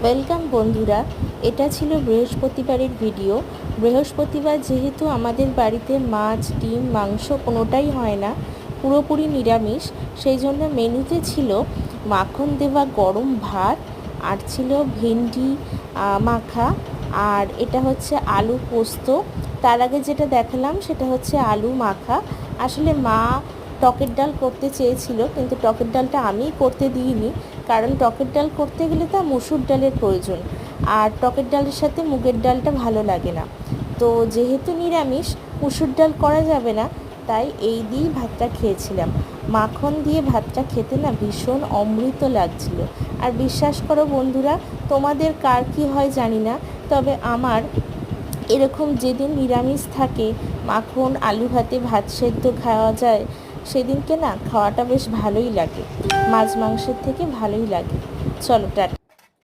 Welcome বন্ধুরা, এটা ছিল বৃহস্পতিবারের ভিডিও। বৃহস্পতিবার যেহেতু আমাদের বাড়িতে মাছ, ডিম, মাংস কোনোটাই হয় না, পুরোপুরি নিরামিষ, সেই জন্য মেনুতে ছিল মাখন দেওয়া গরম ভাত, আর ছিল ভেন্ডি মাখা, আর এটা হচ্ছে আলু পোস্ত। তার আগে যেটা দেখালাম সেটা হচ্ছে আলু মাখা। আসলে মা টকের ডাল করতে চেয়েছিল, কিন্তু টকের ডালটা আমি করতে দিইনি, কারণ টকের ডাল করতে গেলে তা মসুর ডালের প্রয়োজন, আর টকের ডালের সাথে মুগের ডালটা ভালো লাগে না। তো যেহেতু নিরামিষ, মসুর ডাল করা যাবে না, তাই এই দিয়েই ভাতটা খেয়েছিলাম। মাখন দিয়ে ভাতটা খেতে না ভীষণ অমৃত লাগছিল। আর বিশ্বাস করো বন্ধুরা, তোমাদের কার কী হয় জানি না, তবে আমার এরকম যেদিন নিরামিষ থাকে, মাখন আলু ভাতে ভাত সেদ্ধ খাওয়া যায়, সেদিনকে না খাওয়াটা বেশ ভালোই লাগে, মাছ মাংসের থেকে ভালোই লাগে। চলো টাটা।